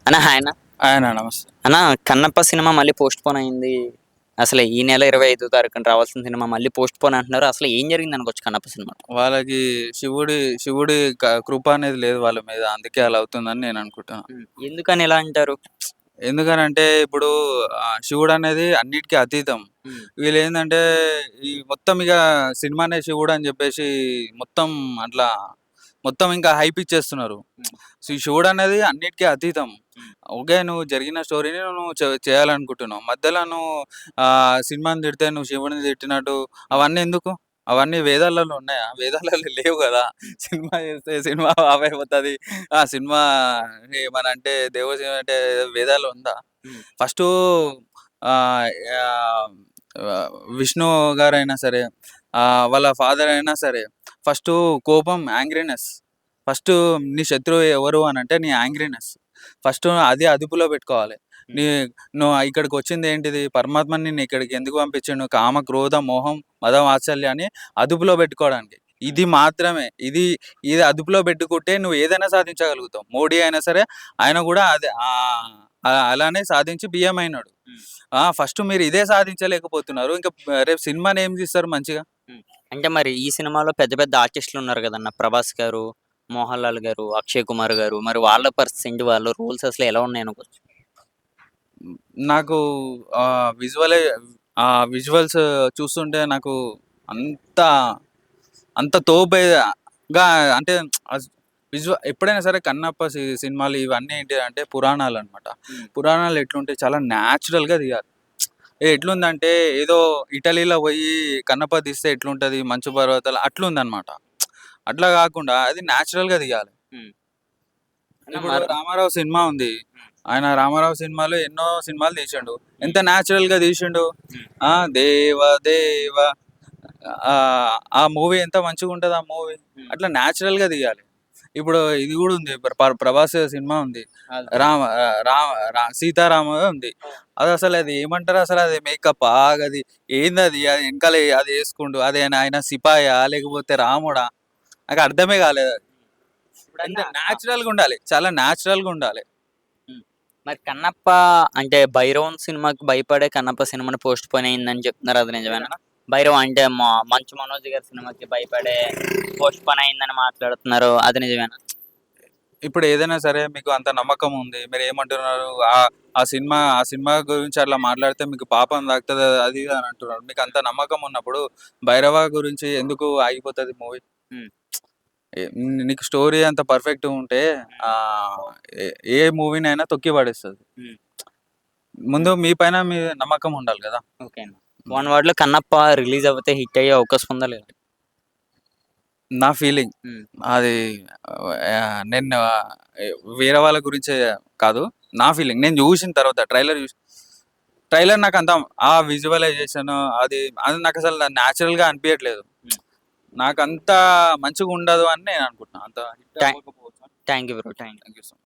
అన్న హాయ్ అన్న. ఆయన నమస్తే. అన్న కన్నప్ప సినిమా మళ్ళీ పోస్ట్ పోన్ అయింది. అసలు ఈ నెల 25 తారీఖున రావాల్సిన సినిమా మళ్ళీ పోస్ట్ పోన్ అంటున్నారు. అసలు ఏం జరిగింది అనుకోవచ్చు కన్నప్ప సినిమా? వాళ్ళకి శివుడి శివుడి కృప అనేది లేదు వాళ్ళ మీద. అందుకే అలా అవుతుందని నేను అనుకుంటున్నా. ఎందుకని ఇలా అంటారు? ఎందుకనంటే ఇప్పుడు శివుడనేది అన్నిటికి అతీతం. హ్మ్. వీళ్ళేందంటే ఈ మొత్తం ఇగ సినిమానే శివుడని జెప్పేసి మొత్తం అట్లా మొత్తం ఇంకా హైప్ ఇచ్చేస్తున్నారు. హ్మ్. శివుడనేది అన్నిటికి అతీతం. హ్మ్. ఓకే. నువ్వు జరిగిన స్టోరీని నువ్వు చేయాలనుకుంటున్నావు. మధ్యలో నువ్వు సినిమాని తిడితే నువ్వు శివుడిని తిట్టినట్టు అవన్నీ ఎందుకు? అవన్నీ వేదాలలో ఉన్నాయా? వేదాలలో లేవు గదా! సినిమా చేస్తే సినిమా ఫ్లాప్ అయిపోతది. ఆ సినిమా ఏమనంటే అంటే వేదాల్లో ఉందా? హ్మ్. ఫస్టు ఆహ్, యాహ్, విష్ణు గారైనా సరే, వాళ్ళ ఫాదర్ అయినా సరే, ఫస్టు కోపం యాంగ్రీనెస్. ఫస్టు నీ శత్రువు ఎవరు అనంటే నీ యాంగ్రీనెస్. ఫస్టు అది అదుపులో పెట్టుకోవాలి. హ్మ్. నీ నువ్వు ఇక్కడికొచ్చిందేంటిది? పరమాత్మ నిన్ను ఇక్కడికి ఎందుకు పంపించిండు? కామ, క్రోధ, మోహం, మద, వాత్సల్యాన్ని అదుపులో పెట్టుకోవడానికి. హ్మ్. ఇది మాత్రమే. ఇది అదుపులో పెట్టుకుంటే నువ్వు ఏదైనా సాధించగలుగుతావు. మోడీ అయినా సరే ఆయన గూడా అదే అలానే సాధించి బిఎం అయినాడు. హ్మ్. ఫస్ట్ మీరు ఇదే సాధించలేకపోతున్నారు. ఇంకా రేపు సినిమాని ఏం తీస్తారు మంచిగా? హ్మ్. అంటే మరి ఈ సినిమాలో పెద్ద పెద్ద ఆర్టిస్టులు ఉన్నారు గదన్న! 'ప్రభాస్' గారు, 'మోహన్ లాల్' గారు, 'అక్షయ్ కుమార్' గారు మరి వాళ్ళ పరిస్థితి ఏంటి? వాళ్ళ రోల్స్ అసలు ఎలా ఉన్నాయనుకోవచ్చు? హ్మ్. నాకు విజువలే విజువల్స్ చూస్తుంటే నాకు అంత అంత తోపేగా అంటే అస్ ఎప్పుడైనా సరే కన్నప్ప సినిమాలు ఇవన్నీ ఏంటిదంటే పురాణాలనమాట. హ్మ్. పురాణాలు ఎట్లుంటాయి చాలా న్యాచురల్‌గా తీయాలి. ఎట్లుందంటే ఏదో ఇటలీలో పోయి కన్నప్ప తీస్తే ఎట్లుంటది మంచు పర్వతాలు అట్లుందనమాట. అట్లా గాకుండా అది న్యాచురల్‌గా తీయాలి. హ్మ్. అన్న ఇప్పుడు మరి 'రామారావు' సినిమా ఉంది. హ్మ్. ఆయన 'రామారావు' సినిమాలో ఎన్నో సినిమాలు తీసిండు. హ్మ్. ఎంత న్యాచురల్‌గా తీసిండు. హ్మ్. దేవ దేవ ఆ మూవీ ఎంత మంచిగుంటది ఆ మూవీ. హ్మ్. అట్లా న్యాచురల్‌గా తీయాలి. ఇప్పుడు ఇది గూడా ఉంది. 'ప్రభాస్' సినిమా ఉంది. అదే. రామ రామ రా 'సీతారామ' ఉంది. అదసలు అది ఏమంటారు అసలు అది మేకప్పా? అది ఏందది? అది ఎనకాల అది యేసుకుండు. ఆయన సిపాయా? లేకపోతే రాముడా? నాకు అర్థమే కాలేదు. ఎంత ఇప్పుడన్నా న్యాచురల్‌గా ఉండాలి. చాలా న్యాచురల్‌గా ఉండాలి. హ్మ్. మరి 'కన్నప్ప' అంటే 'భైరవన్' సినిమాకి భయపడే 'కన్నప్ప' సినిమాని పోస్ట్ పోన్ అయిందని చెప్తున్నారు. అది నిజమేనా? ఏదన్నా 'భైరవ' అంటే 'మంచు మనోజ్' గారి సినిమాకి భయపడే పోస్ట్ పోన్ అయిందని మాట్లాడుతున్నారు. అది నిజమేనా? ఇప్పుడు ఏదైనా సరే మీకు అంత నమ్మకం ఉంది. మీరేమంటున్నారు? ఆ సినిమా గురించి అట్లా మాట్లాడితే మీకు పాపం తాకుతది అది ఇది అని అంటున్నారు. మీకు అంత నమ్మకం ఉన్నప్పుడు 'భైరవ' గురించి ఎందుకు ఆగిపోతది మూవీ? హ్మ్. నీకు స్టోరీ అంత పర్ఫెక్ట్‌గా ఉంటే హ్మ్. ఆహ్, ఏ ఏ మూవీనైనా తొక్కి పడేస్తది. హ్మ్. ముందు మీ పైన మీ నమ్మకం ఉండాలి గదా! ఓకే అన్న. హ్మ్. వన్ వర్డ్‌లో 'కన్నప్ప' రిలీజ్ అవ్వితే హిట్ అయ్యే అవకాశం ఉందా లేదా? నా ఫీలింగ్. హ్మ్. అది నేను వేరే వాళ్ళ గురించే కాదు. నా ఫీలింగ్. నేను జూసిన తర్వాత ట్రైలర్ నాకంత విజువలైజేషన్ అది నాకసలు న్యాచురల్‌గా అనిపియట్లేదు. హ్మ్. నాకంత మంచిగుండదు అని నేను అనుకుంటున్నా. అంత హిట్ థాంక్ అవ్వకపోవచ్చు అని. Thank you bro. Thank you. Thank you so much.